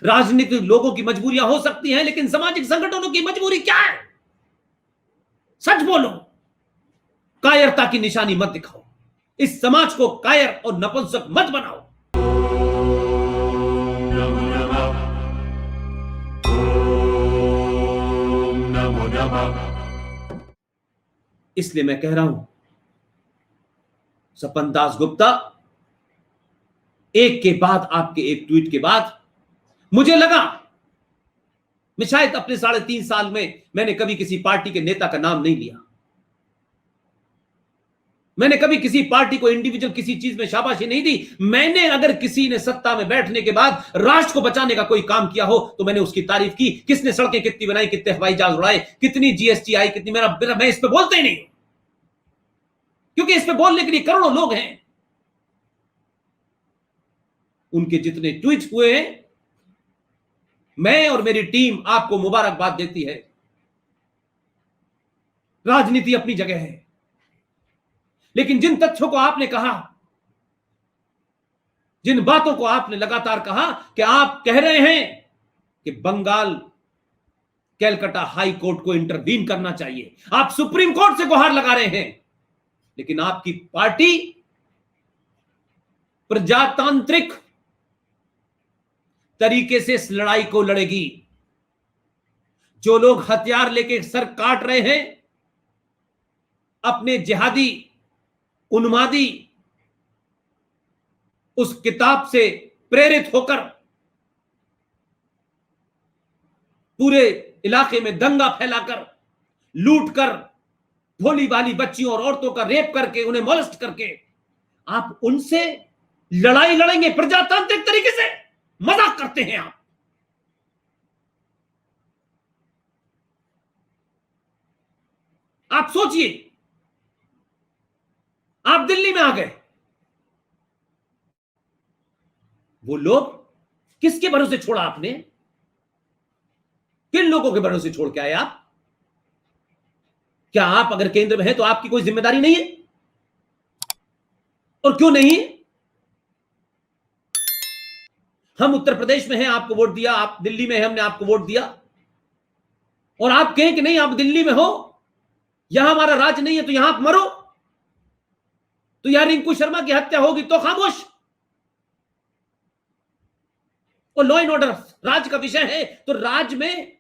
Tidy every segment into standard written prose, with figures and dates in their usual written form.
राजनीतिक लोगों की मजबूरियां हो सकती हैं, लेकिन सामाजिक संगठनों की मजबूरी क्या है? सच बोलो, कायरता की निशानी मत दिखाओ, इस समाज को कायर और नपुंसक मत बनाओ। इसलिए मैं कह रहा हूं, सपन दास गुप्ता, एक के बाद आपके एक ट्वीट के बाद मुझे लगा, मैं शायद अपने 3.5 साल में मैंने कभी किसी पार्टी के नेता का नाम नहीं लिया, मैंने कभी किसी पार्टी को इंडिविजुअल किसी चीज में शाबाशी नहीं दी। मैंने अगर किसी ने सत्ता में बैठने के बाद राष्ट्र को बचाने का कोई काम किया हो तो मैंने उसकी तारीफ की। किसने सड़कें कितनी बनाई, कितने हवाई जहाज उड़ाए, कितनी जीएसटी आई, कितनी, मैं इस पे बोलते ही नहीं, क्योंकि इस पे बोलने के लिए करोड़ों लोग हैं। उनके जितने ट्वीट हुए हैं, मैं और मेरी टीम आपको मुबारकबाद देती है। राजनीति अपनी जगह है, लेकिन जिन तथ्यों को आपने कहा, जिन बातों को आपने लगातार कहा कि आप कह रहे हैं कि बंगाल कैलकाटा हाई कोर्ट को इंटरवीन करना चाहिए, आप सुप्रीम कोर्ट से गुहार लगा रहे हैं, लेकिन आपकी पार्टी प्रजातांत्रिक तरीके से इस लड़ाई को लड़ेगी। जो लोग हथियार लेके सर काट रहे हैं, अपने जिहादी उन्मादी उस किताब से प्रेरित होकर पूरे इलाके में दंगा फैलाकर, लूटकर, भोली भाली बच्चियों और औरतों का रेप करके, उन्हें मोलेस्ट करके आप उनसे लड़ाई लड़ेंगे प्रजातांत्रिक तरीके से? मजाक करते हैं आप। आप सोचिए, आप दिल्ली में आ गए, वो लोग किसके भरोसे छोड़ा आपने? किन लोगों के भरोसे छोड़ के आए आप? क्या आप अगर केंद्र में हैं तो आपकी कोई जिम्मेदारी नहीं है? और क्यों नहीं? हम उत्तर प्रदेश में हैं, आपको वोट दिया, आप दिल्ली में हैं, हमने आपको वोट दिया, और आप कहें कि नहीं आप दिल्ली में हो, यहां हमारा राज नहीं है तो यहां आप मरो, तो यहां रिंकू शर्मा की हत्या होगी तो खामोश। और लॉ एंड ऑर्डर राज का विषय है, तो राज में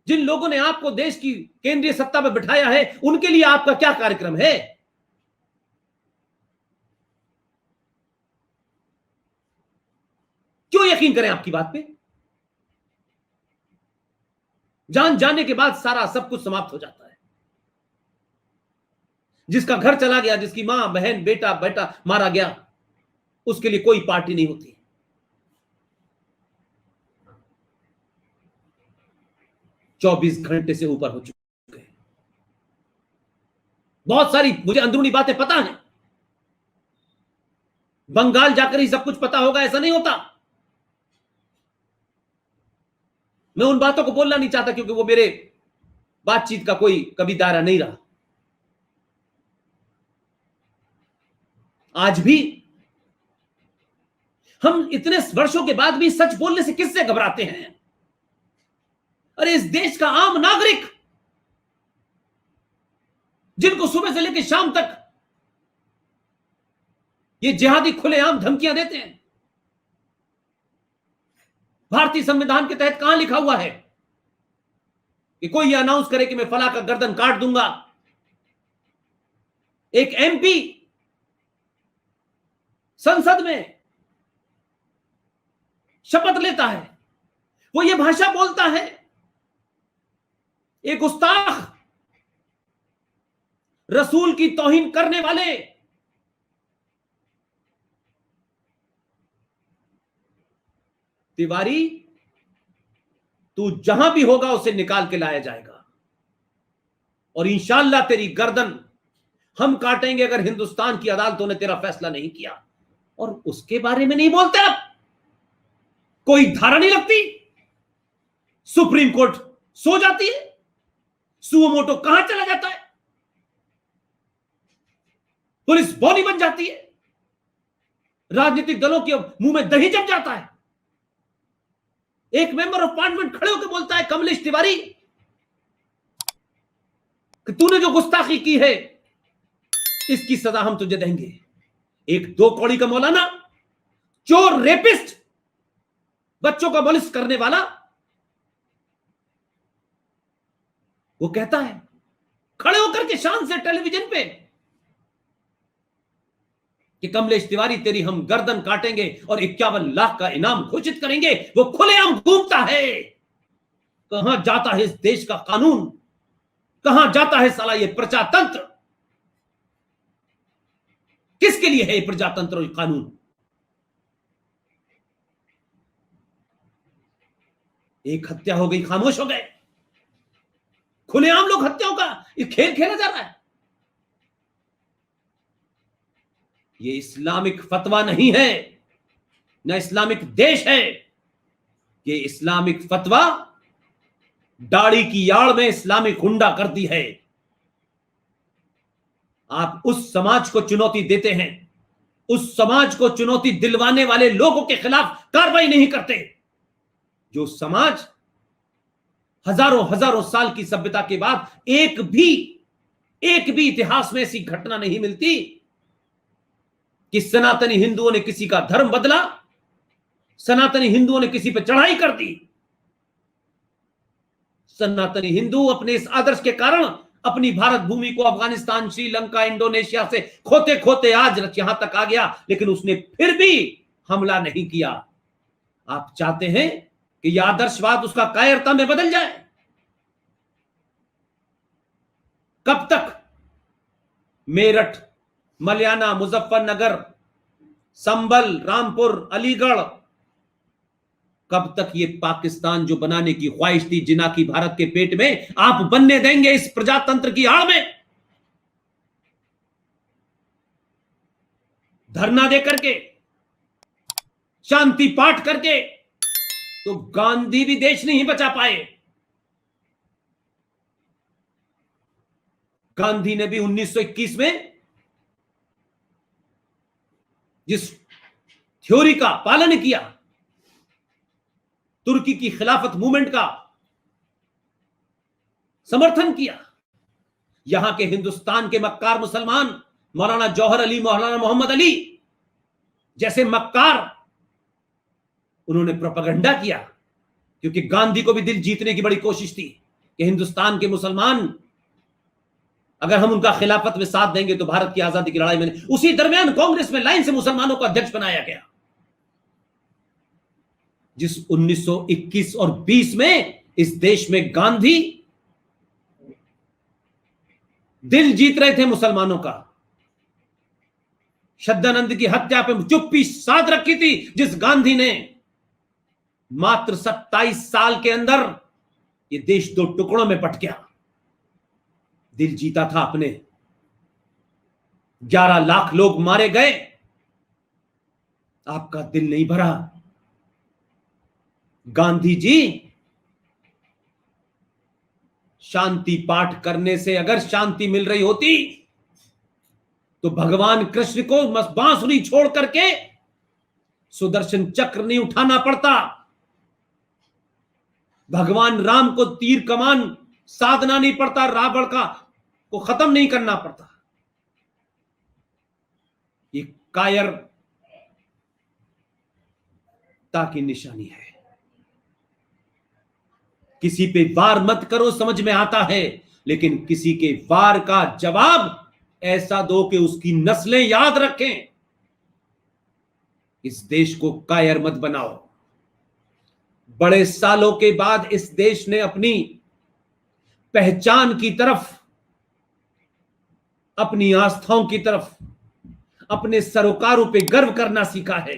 जिन लोगों ने आपको देश की केंद्रीय सत्ता पर बिठाया है, उनके लिए आपका क्या कार्यक्रम है? क्यों यकीन करें आपकी बात पे? जान जाने के बाद सारा सब कुछ समाप्त हो जाता है। जिसका घर चला गया, जिसकी मां बहन बेटा बेटा मारा गया, उसके लिए कोई पार्टी नहीं होती। 24 घंटे से ऊपर हो चुके हैं। बहुत सारी मुझे अंदरूनी बातें पता हैं। बंगाल जाकर ही सब कुछ पता होगा ऐसा नहीं होता। मैं उन बातों को बोलना नहीं चाहता क्योंकि वो मेरे बातचीत का कोई कभी दायरा नहीं रहा। आज भी हम इतने वर्षों के बाद भी सच बोलने से किससे घबराते हैं? अरे इस देश का आम नागरिक, जिनको सुबह से लेकर शाम तक ये जिहादी खुलेआम धमकियां देते हैं, भारतीय संविधान के तहत कहां लिखा हुआ है कि कोई ये अनाउंस करे कि मैं फला का गर्दन काट दूंगा? एक एमपी संसद में शपथ लेता है, वो ये भाषा बोलता है, एक गुस्ताख, रसूल की तौहीन करने वाले तिवारी, तू जहां भी होगा उसे निकाल के लाया जाएगा और इंशाअल्लाह तेरी गर्दन हम काटेंगे अगर हिंदुस्तान की अदालतों ने तेरा फैसला नहीं किया। और उसके बारे में नहीं बोलते अब, कोई धारा नहीं लगती, सुप्रीम कोर्ट सो जाती है, सुओ मोटो कहां चला जाता है, पुलिस बॉडी बन जाती है, राजनीतिक दलों के मुंह में दही जम जाता है। एक मेंबर ऑफ पार्लियामेंट खड़े होकर बोलता है कमलेश तिवारी कि तूने जो गुस्ताखी की है इसकी सजा हम तुझे देंगे। एक 2 कौड़ी का मौलाना, चोर, रेपिस्ट, बच्चों का मोलिस्ट करने वाला, वो कहता है खड़े होकर के शान से टेलीविजन पे कि कमलेश तिवारी तेरी हम गर्दन काटेंगे और 51 लाख का इनाम घोषित करेंगे। वो खुलेआम घूमता है। कहां जाता है इस देश का कानून, कहां जाता है साला ये प्रजातंत्र? किसके लिए है ये प्रजातंत्र और कानून? एक हत्या हो गई, खामोश हो गए। खुलेआम लोग हत्याओं का ये खेल खेला जा रहा है। ये इस्लामिक फतवा नहीं है, न इस्लामिक देश है। ये इस्लामिक फतवा दाढ़ी की याड़ में इस्लामिक गुंडागर्दी है। आप उस समाज को चुनौती देते हैं, उस समाज को चुनौती दिलवाने वाले लोगों के खिलाफ कार्रवाई नहीं करते। जो समाज हजारों हजारों साल की सभ्यता के बाद एक भी इतिहास में ऐसी घटना नहीं मिलती कि सनातनी हिंदुओं ने किसी का धर्म बदला, सनातनी हिंदुओं ने किसी पर चढ़ाई कर दी। सनातनी हिंदू अपने इस आदर्श के कारण अपनी भारत भूमि को अफगानिस्तान, श्रीलंका, इंडोनेशिया से खोते खोते आज यहां तक आ गया, लेकिन उसने फिर भी हमला नहीं किया। आप चाहते हैं कि यह आदर्शवाद उसका कायरता में बदल जाए? कब तक मेरठ, मलियाना, मुजफ्फरनगर, संभल, रामपुर, अलीगढ़, कब तक ये पाकिस्तान जो बनाने की ख्वाहिश थी जिना की भारत के पेट में, आप बनने देंगे इस प्रजातंत्र की आड़ में? धरना दे करके, शांति पाठ करके तो गांधी भी देश नहीं बचा पाए। गांधी ने भी 1921 में जिस थ्योरी का पालन किया, तुर्की की खिलाफत मूवमेंट का समर्थन किया, यहां के हिंदुस्तान के मक्कार मुसलमान मौलाना जौहर अली, मौलाना मोहम्मद अली जैसे मक्कार, उन्होंने प्रोपेगेंडा किया। क्योंकि गांधी को भी दिल जीतने की बड़ी कोशिश थी कि हिंदुस्तान के मुसलमान अगर हम उनका खिलाफत में साथ देंगे तो भारत की आजादी की लड़ाई में। उसी दरमियान कांग्रेस में लाइन से मुसलमानों को अध्यक्ष बनाया गया। जिस 1921 और 20 में इस देश में गांधी दिल जीत रहे थे मुसलमानों का, श्रद्धानंद की हत्या पे चुप्पी साध रखी थी, जिस गांधी ने मात्र 27 साल के अंदर ये देश 2 टुकड़ों में बट गया। दिल जीता था अपने, 11 लाख लोग मारे गए, आपका दिल नहीं भरा। गांधी जी शांति पाठ करने से अगर शांति मिल रही होती तो भगवान कृष्ण को बांसुरी छोड़ करके सुदर्शन चक्र नहीं उठाना पड़ता, भगवान राम को तीर कमान साधना नहीं पड़ता, रावण को खत्म नहीं करना पड़ता। ये कायरता की निशानी है। किसी पे वार मत करो, समझ में आता है, लेकिन किसी के वार का जवाब ऐसा दो कि उसकी नस्लें याद रखें। इस देश को कायर मत बनाओ। बड़े सालों के बाद इस देश ने अपनी पहचान की तरफ, अपनी आस्थाओं की तरफ, अपने सरोकारों पे गर्व करना सीखा है।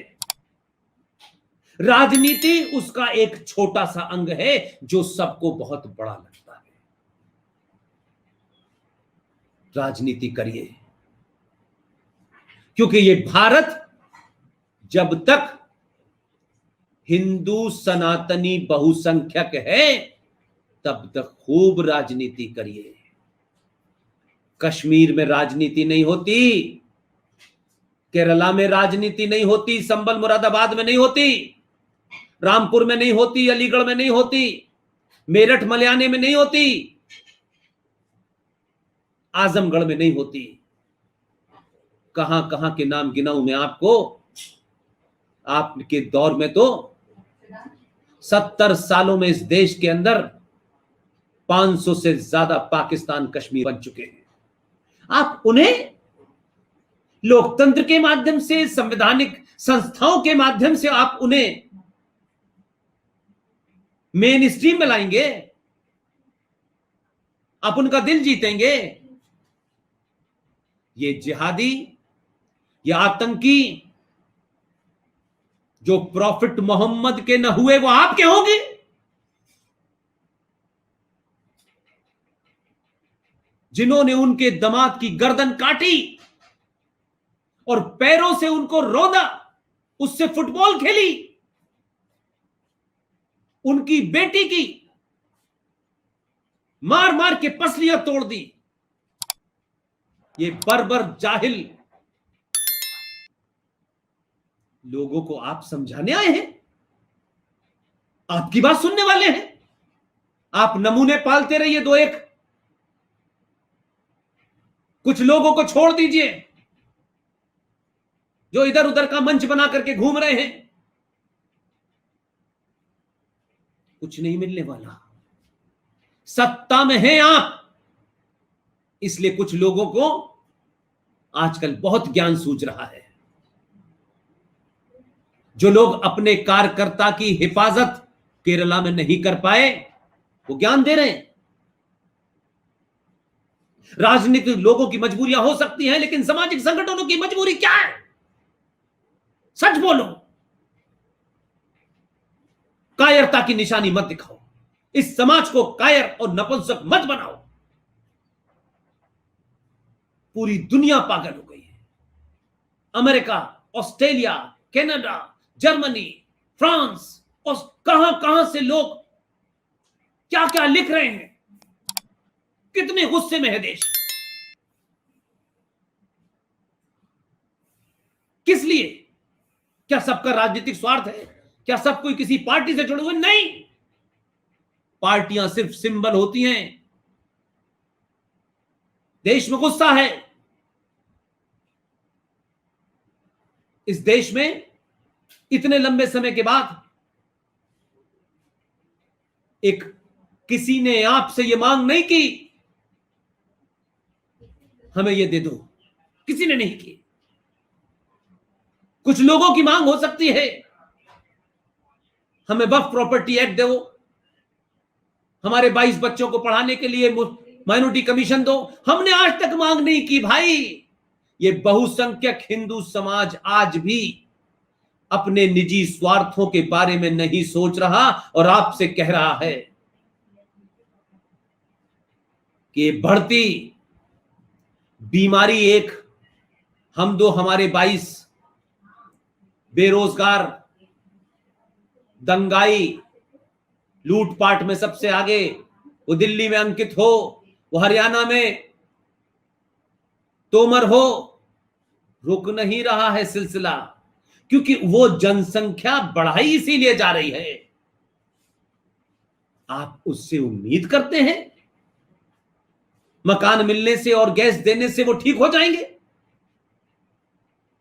राजनीति उसका एक छोटा सा अंग है जो सबको बहुत बड़ा लगता है। राजनीति करिए, क्योंकि ये भारत जब तक हिंदू सनातनी बहुसंख्यक है तब तक खूब राजनीति करिए। कश्मीर में राजनीति नहीं होती, केरला में राजनीति नहीं होती, संबल मुरादाबाद में नहीं होती। रामपुर में नहीं होती, अलीगढ़ में नहीं होती, मेरठ मलियाने में नहीं होती, आजमगढ़ में नहीं होती। कहां कहां के नाम गिनाऊं मैं आपको। आपके दौर में तो 70 सालों में इस देश के अंदर 500 से ज्यादा पाकिस्तान कश्मीर बन चुके हैं। आप उन्हें लोकतंत्र के माध्यम से, संवैधानिक संस्थाओं के माध्यम से आप उन्हें मेन स्ट्रीम में लाएंगे, आप उनका दिल जीतेंगे। ये जिहादी, ये आतंकी जो प्रॉफिट मोहम्मद के न हुए वो आपके होंगे। जिन्होंने उनके दामाद की गर्दन काटी और पैरों से उनको रौंदा, उससे फुटबॉल खेली, उनकी बेटी की मार मार के पसलियां तोड़ दी। ये बर्बर जाहिल लोगों को आप समझाने आए हैं, आपकी बात सुनने वाले हैं। आप नमूने पालते रहिए दो एक, कुछ लोगों को छोड़ दीजिए जो इधर उधर का मंच बना करके घूम रहे हैं। कुछ नहीं मिलने वाला। सत्ता में हैं आप, इसलिए कुछ लोगों को आजकल बहुत ज्ञान सूझ रहा है। जो लोग अपने कार्यकर्ता की हिफाजत केरला में नहीं कर पाए, वो ज्ञान दे रहे हैं। राजनीतिक लोगों की मजबूरियां हो सकती हैं, लेकिन सामाजिक संगठनों की मजबूरी क्या है? सच बोलो। कायरता की निशानी मत दिखाओ। इस समाज को कायर और नपुंसक मत बनाओ। पूरी दुनिया पागल हो गई है। America, Australia, Canada, Germany, France और कहां कहां से लोग क्या क्या लिख रहे हैं। कितने गुस्से में है देश। किस लिए? क्या सबका राजनीतिक स्वार्थ है? क्या सब कोई किसी पार्टी से जुड़े हुए? नहीं। पार्टियां सिर्फ सिंबल होती हैं। देश में गुस्सा है। इस देश में इतने लंबे समय के बाद एक किसी ने आपसे यह मांग नहीं की हमें ये दे दो, किसी ने नहीं की। कुछ लोगों की मांग हो सकती है हमें वक्फ प्रॉपर्टी एक्ट दो, हमारे 22 बच्चों को पढ़ाने के लिए माइनॉरिटी कमीशन दो। हमने आज तक मांग नहीं की भाई। ये बहुसंख्यक हिंदू समाज आज भी अपने निजी स्वार्थों के बारे में नहीं सोच रहा और आपसे कह रहा है कि बढ़ती बीमारी, एक हम दो हमारे 22 बेरोजगार, दंगाई, लूटपाट में सबसे आगे, वो दिल्ली में अंकित हो, वो हरियाणा में तोमर हो, रुक नहीं रहा है सिलसिला, क्योंकि वो जनसंख्या बढ़ाई इसीलिए जा रही है। आप उससे उम्मीद करते हैं मकान मिलने से और गैस देने से वो ठीक हो जाएंगे?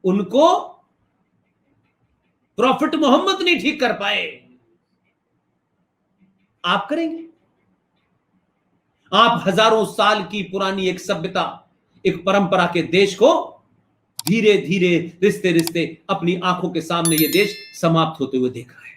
उनको प्रॉफिट मोहम्मद नहीं ठीक कर पाए, आप करेंगे? आप हजारों साल की पुरानी एक सभ्यता, एक परंपरा के देश को धीरे धीरे, रिश्ते रिश्ते अपनी आंखों के सामने ये देश समाप्त होते हुए देख रहा है।